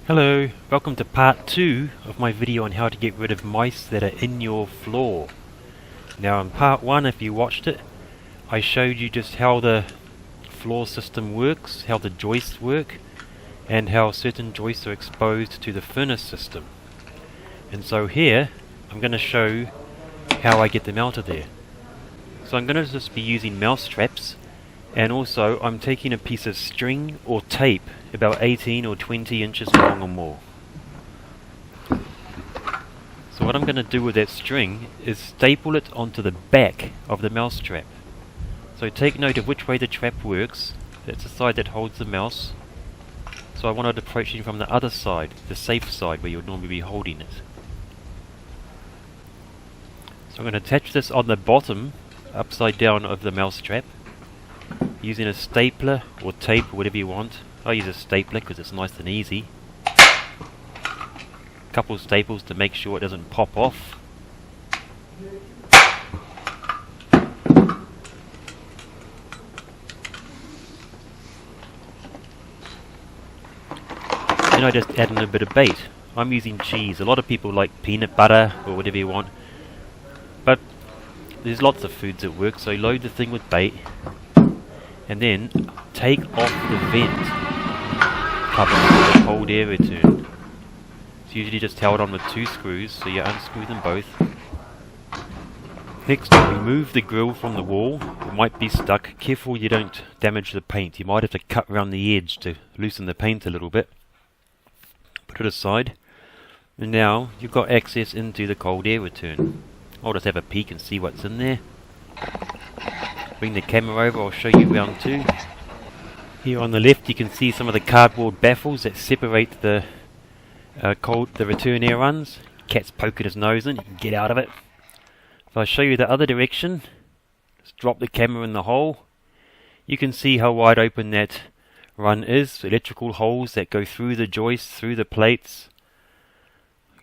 Hello, welcome to part 2 of my video on how to get rid of mice that are in your floor. Now in part 1, if you watched it, I showed you just how the floor system works, how the joists work, and how certain joists are exposed to the furnace system. And so here, I'm going to show how I get them out of there. So I'm going to just be using mouse traps, and also I'm taking a piece of string or tape about 18 or 20 inches long or more. So what I'm going to do with that string is staple it onto the back of the mouse trap. So take note of which way the trap works. That's the side that holds the mouse. So I want it approaching from the other side, the safe side where you would normally be holding it. So I'm going to attach this on the bottom, upside down of the mouse trap, using a stapler or tape or whatever you want. I use a stapler because it's nice and easy. A couple of staples to make sure it doesn't pop off. Then I just add in a bit of bait. I'm using cheese. A lot of people like peanut butter or whatever you want, but there's lots of foods that work. So load the thing with bait and then take off the vent cover for the cold air return. It's usually just held on with 2 screws, so you unscrew them both. Next, remove the grill from the wall. It might be stuck. Careful you don't damage the paint. You might have to cut around the edge to loosen the paint a little bit. Put it aside. And now you've got access into the cold air return. I'll just have a peek and see what's in there. Bring the camera over, I'll show you round 2. Here on the left you can see some of the cardboard baffles that separate the return air runs. Cat's poking his nose in, you can get out of it. If I show you the other direction, just drop the camera in the hole. You can see how wide open that run is. Electrical holes that go through the joists, through the plates,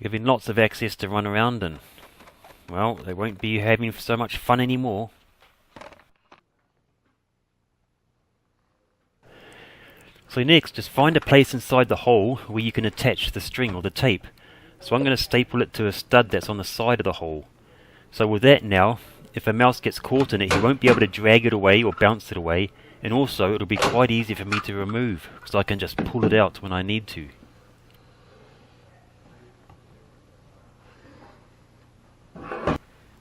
giving lots of access to run around in. Well, they won't be having so much fun anymore. So next, just find a place inside the hole where you can attach the string or the tape. So I'm going to staple it to a stud that's on the side of the hole. So with that now, if a mouse gets caught in it, he won't be able to drag it away or bounce it away. And also, it'll be quite easy for me to remove, because I can just pull it out when I need to.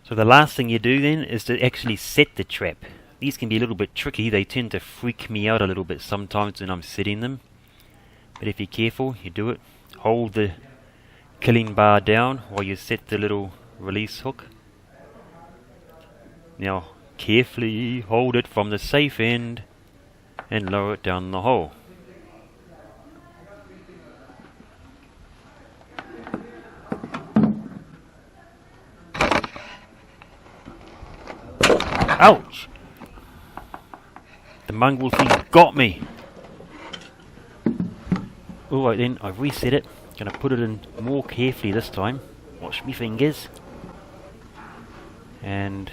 So the last thing you do then is to actually set the trap. These can be a little bit tricky. They tend to freak me out a little bit sometimes when I'm setting them. But if you're careful, you do it. Hold the killing bar down while you set the little release hook. Now carefully hold it from the safe end and lower it down the hole. Ouch! The mongrel thing got me! Alright then, I've reset it. Gonna put it in more carefully this time. Watch me fingers. And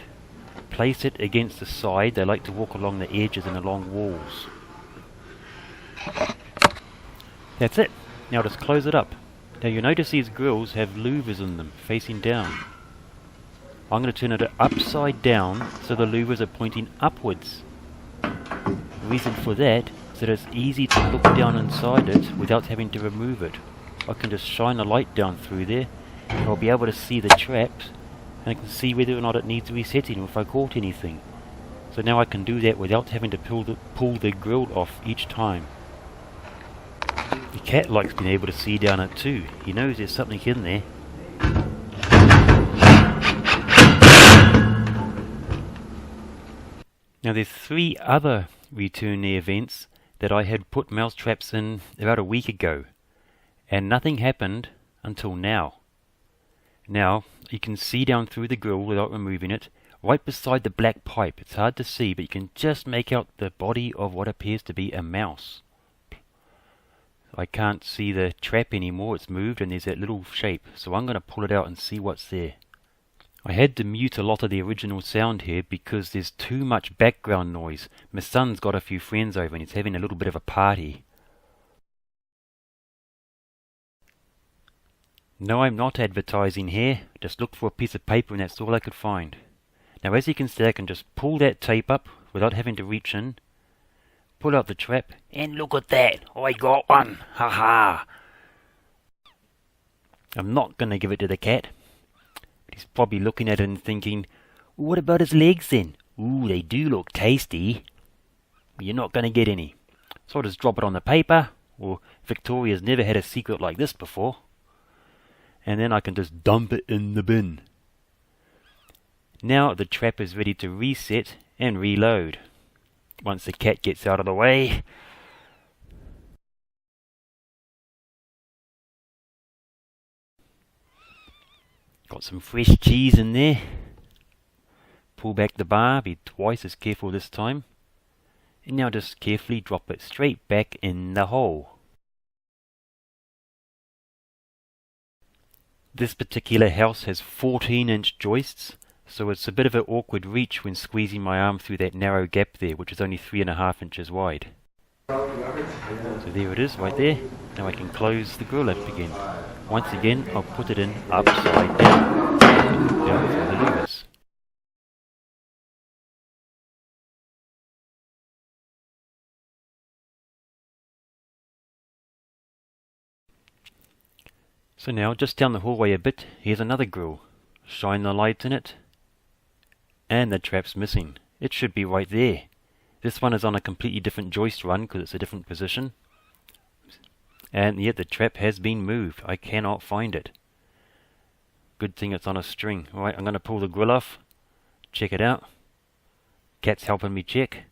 place it against the side. They like to walk along the edges and along walls. That's it. Now just close it up. Now you notice these grills have louvers in them, facing down. I'm going to turn it upside down so the louvers are pointing upwards. The reason for that is that it's easy to look down inside it without having to remove it. I can just shine a light down through there and I'll be able to see the traps, and I can see whether or not it needs resetting or if I caught anything. So now I can do that without having to pull the grill off each time. The cat likes being able to see down it too. He knows there's something in there. Now there's 3 other return air vents that I had put mouse traps in about a week ago, and nothing happened until now. Now you can see down through the grill without removing it, right beside the black pipe. It's hard to see, but you can just make out the body of what appears to be a mouse. I can't see the trap anymore, it's moved and there's that little shape, so I'm going to pull it out and see what's there. I had to mute a lot of the original sound here because there's too much background noise. My son's got a few friends over and he's having a little bit of a party. No, I'm not advertising here. Just looked for a piece of paper and that's all I could find. Now as you can see, I can just pull that tape up without having to reach in, pull out the trap, and look at that! I got one! Ha ha! I'm not going to give it to the cat. He's probably looking at it and thinking, what about his legs then? Ooh, they do look tasty. You're not going to get any. So I'll just drop it on the paper, or Victoria's never had a secret like this before. And then I can just dump it in the bin. Now the trap is ready to reset and reload. Once the cat gets out of the way. Got some fresh cheese in there. Pull back the bar, be twice as careful this time. And now just carefully drop it straight back in the hole. This particular house has 14-inch joists, so it's a bit of an awkward reach when squeezing my arm through that narrow gap there, which is only 3.5 inches wide. So there it is, right there. Now I can close the grill up again. Once again, I'll put it in upside down, down through the levers. So now, just down the hallway a bit, here's another grill. Shine the light in it, and the trap's missing. It should be right there. This one is on a completely different joist run because it's a different position. And yet the trap has been moved. I cannot find it. Good thing it's on a string. Alright, I'm going to pull the grill off. Check it out. Cat's helping me check.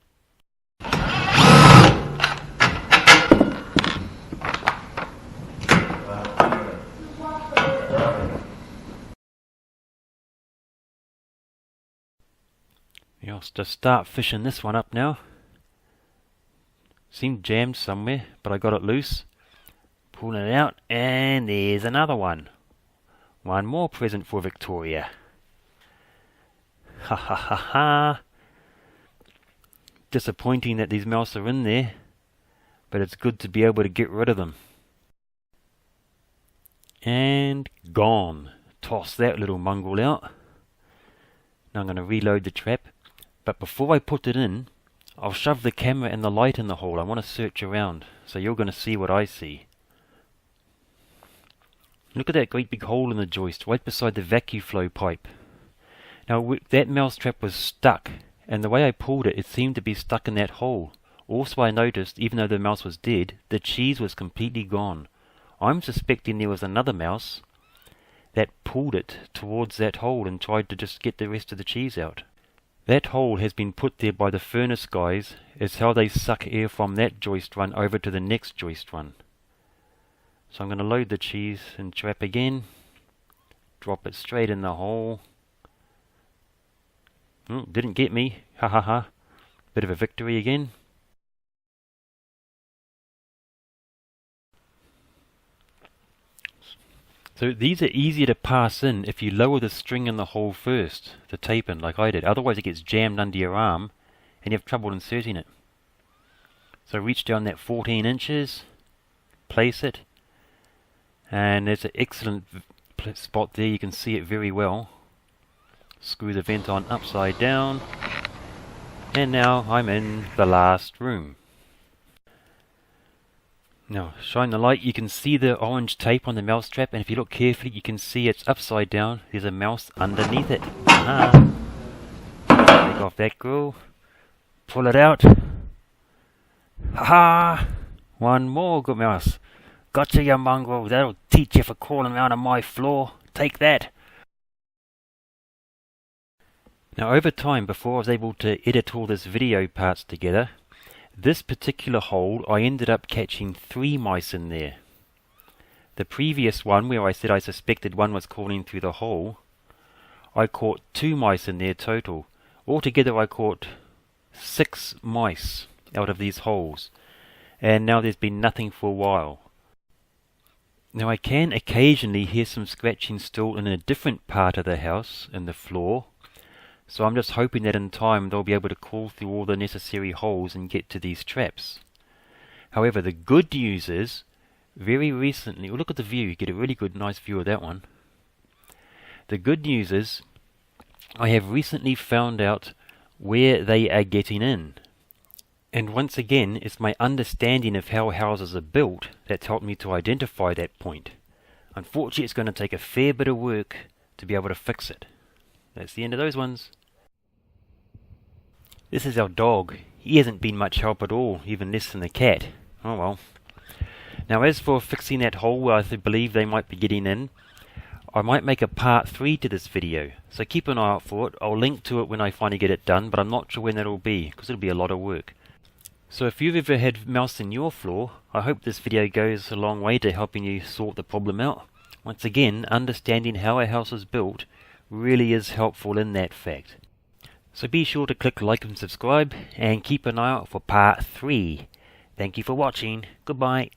Yeah, I'll just start fishing this one up now. Seemed jammed somewhere, but I got it loose. Pulling it out, and there's another one. One more present for Victoria. Ha ha ha ha. Disappointing that these mouse are in there, but it's good to be able to get rid of them. And gone. Toss that little mongrel out. Now I'm going to reload the trap. But before I put it in, I'll shove the camera and the light in the hole. I want to search around, so you're going to see what I see. Look at that great big hole in the joist, right beside the vacuum flow pipe. Now that mouse trap was stuck, and the way I pulled it, it seemed to be stuck in that hole. Also I noticed, even though the mouse was dead, the cheese was completely gone. I'm suspecting there was another mouse that pulled it towards that hole and tried to just get the rest of the cheese out. That hole has been put there by the furnace guys. It's how they suck air from that joist run over to the next joist run. So I'm going to load the cheese and trap again. Drop it straight in the hole. Didn't get me. Ha ha ha. Bit of a victory again. So these are easier to pass in if you lower the string in the hole first, the tape in like I did. Otherwise it gets jammed under your arm and you have trouble inserting it. So reach down that 14 inches, place it, and there's an excellent spot there. You can see it very well. Screw the vent on upside down, and now I'm in the last room. Now, shine the light, you can see the orange tape on the mouse trap, and if you look carefully, you can see it's upside down. There's a mouse underneath it. Take off that grill, pull it out. Ha! One more, good mouse. Gotcha, you mongrel. That'll teach you for crawling around on my floor. Take that. Now, over time, before I was able to edit all this video parts together, this particular hole, I ended up catching 3 mice in there. The previous one, where I said I suspected one was crawling through the hole, I caught 2 mice in there total. Altogether I caught 6 mice out of these holes. And now there's been nothing for a while. Now I can occasionally hear some scratching still in a different part of the house, in the floor. So I'm just hoping that in time they'll be able to crawl through all the necessary holes and get to these traps. However, the good news is very recently. Well, look at the view. You get a really good, nice view of that one. The good news is I have recently found out where they are getting in. And once again, it's my understanding of how houses are built that's helped me to identify that point. Unfortunately, it's going to take a fair bit of work to be able to fix it. That's the end of those ones. This is our dog. He hasn't been much help at all, even less than the cat. Oh well. Now as for fixing that hole where I believe they might be getting in, I might make a part 3 to this video, so keep an eye out for it. I'll link to it when I finally get it done, but I'm not sure when that'll be, because it'll be a lot of work. So if you've ever had mouse in your floor, I hope this video goes a long way to helping you sort the problem out. Once again, understanding how a house is built really is helpful in that fact. So be sure to click like and subscribe, and keep an eye out for part 3. Thank you for watching. Goodbye.